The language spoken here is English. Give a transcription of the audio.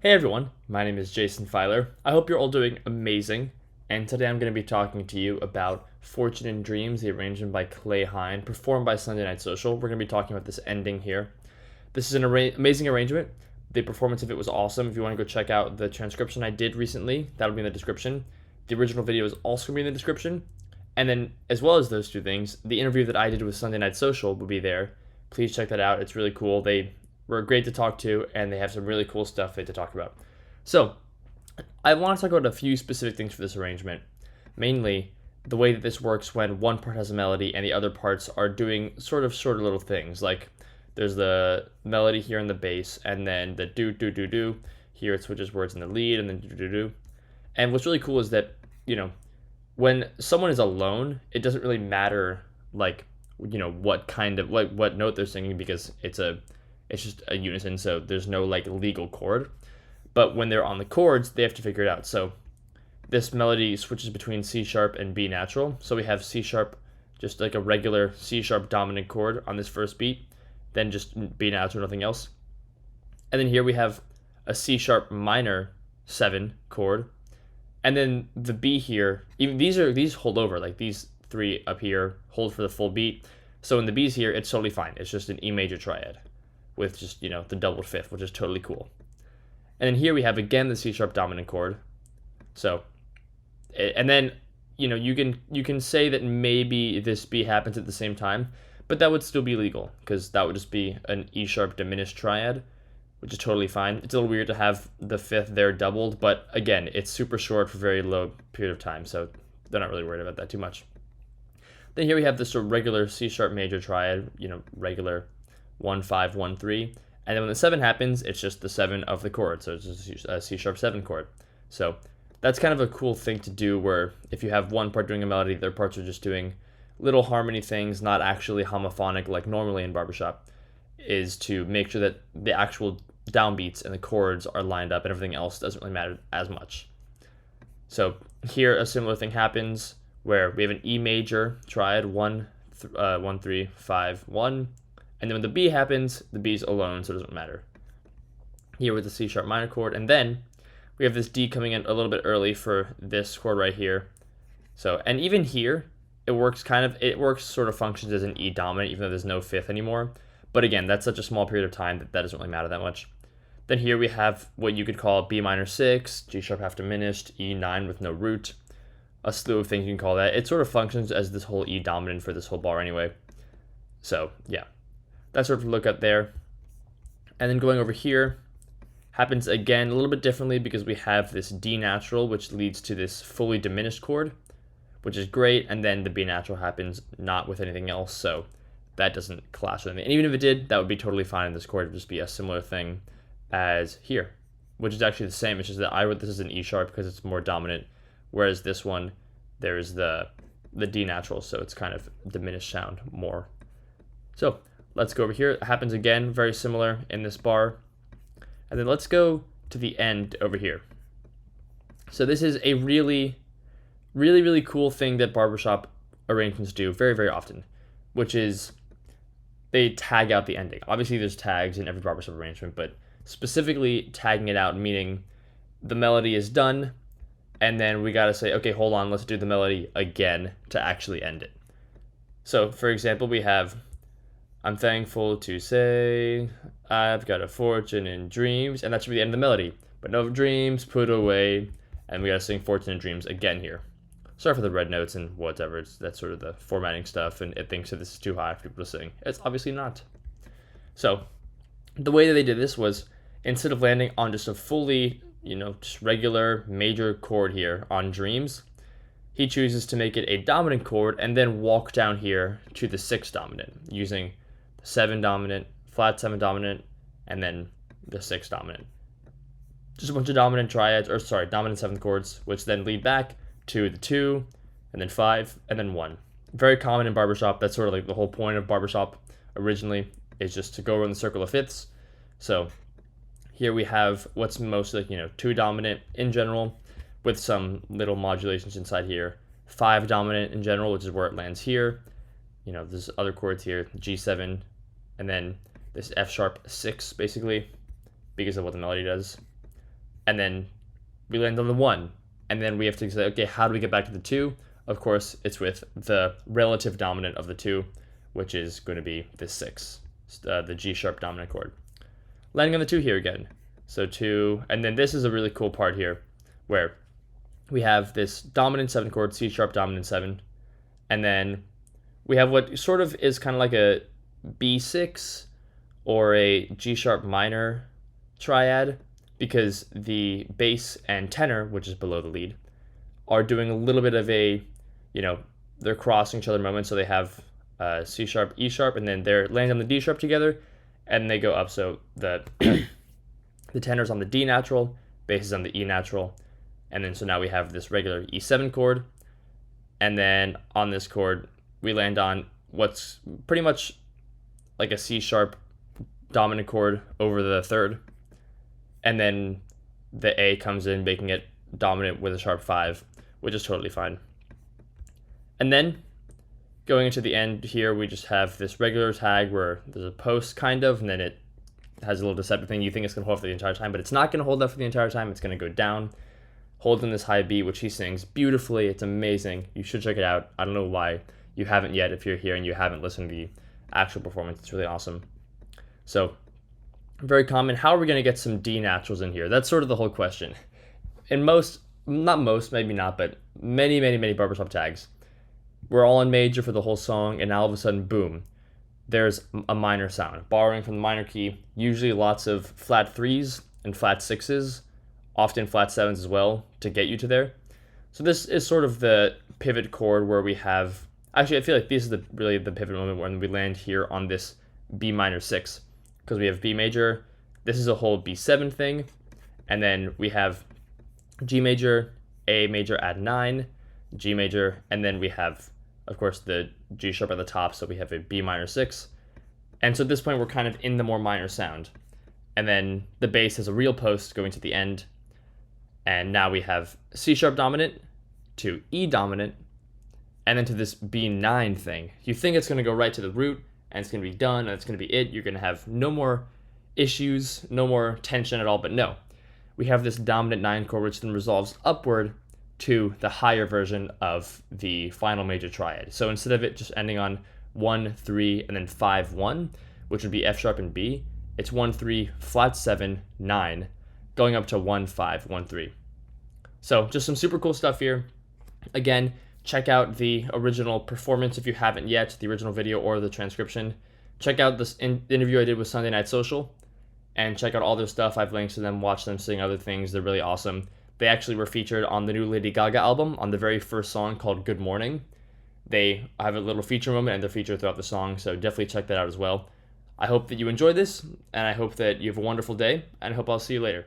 Hey everyone, my name is Jason Filer. I hope you're all doing amazing, and today I'm going to be talking to you about Fortune and Dreams, the arrangement by Hine, performed by Sunday Night Social. We're going to be talking about this ending here. This is an amazing arrangement. The performance of it was awesome. If you want to go check out the transcription I did recently, that'll be in the description. The original video is also going to be in the description. And then, as well as those two things, the interview that I did with Sunday Night Social will be there. Please check that out. It's really cool. They were great to talk to, and they have some really cool stuff to talk about. So, I want to talk about a few specific things for this arrangement. Mainly, the way that this works when one part has a melody and the other parts are doing sort of little things. Like, there's the melody here in the bass, and then the do do do do. Here it switches words in the lead, and then do do do. And what's really cool is that, when someone is alone, it doesn't really matter, like, what kind of, like, what note they're singing, because it's just a unison, so there's no, like, legal chord. But when they're on the chords, they have to figure it out. So this melody switches between C sharp and B natural. So we have C sharp, just like a regular C sharp dominant chord on this first beat, then just B natural, nothing else. And then here we have a C sharp minor 7 chord. And then the B here, even these hold over, like these three up here hold for the full beat. So in the B's here, it's totally fine. It's just an E major triad with just, the doubled fifth, which is totally cool. And then here we have again the C sharp dominant chord. So, and then, you can say that maybe this B happens at the same time, but that would still be legal because that would just be an E sharp diminished triad, which is totally fine. It's a little weird to have the fifth there doubled, but again, it's super short for a very low period of time, so they're not really worried about that too much. Then here we have this sort of regular C sharp major triad, regular 1 5 1 3, and then when the 7 happens, it's just the 7 of the chord, so it's just a C sharp 7 chord. So that's kind of a cool thing to do, where if you have one part doing a melody, the other parts are just doing little harmony things, not actually homophonic like normally in barbershop, is to make sure that the actual downbeats and the chords are lined up and everything else doesn't really matter as much. So here a similar thing happens where we have an E major triad 1 3 5 1, and then when the B happens, the B's alone, so it doesn't matter. Here with the C sharp minor chord, and then we have this D coming in a little bit early for this chord right here. So, and even here, it works sort of functions as an E dominant, even though there's no fifth anymore. But again, that's such a small period of time that doesn't really matter that much. Then here we have what you could call B minor 6, G sharp half diminished, E9 with no root, a slew of things you can call that. It sort of functions as this whole E dominant for this whole bar anyway. So yeah, that's sort of a look at there. And then going over here, happens again a little bit differently because we have this D natural, which leads to this fully diminished chord, which is great, and then the B natural happens not with anything else, so that doesn't clash with anything. And even if it did, that would be totally fine, and this chord would just be a similar thing as here, which is actually the same. It's just that I wrote this as an E sharp because it's more dominant, whereas this one, there's the D natural, so it's kind of diminished sound more. So let's go over here. It happens again, very similar in this bar. And then let's go to the end over here. So this is a really, really, really cool thing that barbershop arrangements do very, very often, which is they tag out the ending. Obviously, there's tags in every barbershop arrangement, but specifically tagging it out, meaning the melody is done, and then we gotta say, okay, hold on, let's do the melody again to actually end it. So, for example, we have, I'm thankful to say, I've got a fortune in dreams, and that should be the end of the melody. But no dreams put away, and we gotta sing fortune and dreams again here. Sorry for the red notes and whatever, that's sort of the formatting stuff, and it thinks that this is too high for people to sing. It's obviously not. So, the way that they did this was, instead of landing on just a fully, just regular major chord here on dreams, he chooses to make it a dominant chord and then walk down here to the 6 dominant, using 7 dominant, flat 7 dominant, and then the 6 dominant. Just a bunch of dominant triads, dominant 7th chords, which then lead back to the 2, and then 5, and then 1. Very common in barbershop. That's sort of like the whole point of barbershop originally, is just to go around the circle of fifths. So here we have what's mostly 2 dominant in general, with some little modulations inside here. 5 dominant in general, which is where it lands here. There's other chords here, G7, and then this F sharp 6, basically, because of what the melody does. and then we land on the 1. And then we have to say, okay, how do we get back to the 2? Of course, it's with the relative dominant of the 2, which is going to be the 6, the G sharp dominant chord. Landing on the 2 here again. So 2, and then this is a really cool part here where we have this dominant 7 chord, C sharp dominant 7, and then we have what sort of is kind of like a B6 or a G sharp minor triad, because the bass and tenor, which is below the lead, are doing a little bit of a, they're crossing each other moments, so they have C sharp, E sharp, and then they're landing on the D sharp together, and they go up. So the the tenor's on the D natural, bass is on the E natural, and then so now we have this regular E7 chord, and then on this chord we land on what's pretty much like a C sharp dominant chord over the 3rd, and then the A comes in, making it dominant with a sharp 5, which is totally fine. And then going into the end here, we just have this regular tag where there's a post kind of, and then it has a little deceptive thing. You think it's going to hold for the entire time, but it's not going to hold up for the entire time. It's going to go down, hold in this high B, which he sings beautifully. It's amazing. You should check it out. I don't know why you haven't yet. If you're here and you haven't listened to the actual performance, it's really awesome. So very common. How are we going to get some D naturals in here? That's sort of the whole question. In maybe not, but many barbershop tags, we're all in major for the whole song, and now all of a sudden, boom, there's a minor sound. Borrowing from the minor key, usually lots of flat 3s and flat 6s, often flat 7s as well, to get you to there. So this is sort of the pivot chord where we have, actually I feel like this is really the pivot moment when we land here on this B minor 6, because we have B major, this is a whole B7 thing, and then we have G major, A major add 9, G major, and then we have, of course, the G sharp at the top, so we have a B minor 6. And so at this point, we're kind of in the more minor sound. And then the bass has a real post going to the end. And now we have C sharp dominant to E dominant, and then to this B9 thing. You think it's going to go right to the root, and it's going to be done, and it's going to be it. You're going to have no more issues, no more tension at all, but no. We have this dominant 9 chord, which then resolves upward to the higher version of the final major triad. So instead of it just ending on 1, 3, and then 5, 1, which would be F sharp and B, it's 1, 3, flat 7, 9, going up to 1, 5, 1, 3. So just some super cool stuff here. Again, check out the original performance if you haven't yet, the original video or the transcription. Check out this interview I did with Sunday Night Social, and check out all their stuff. I have links to them, watch them sing other things. They're really awesome. They actually were featured on the new Lady Gaga album on the very first song called Good Morning. They have a little feature moment, and they're featured throughout the song, so definitely check that out as well. I hope that you enjoyed this, and I hope that you have a wonderful day, and I hope I'll see you later.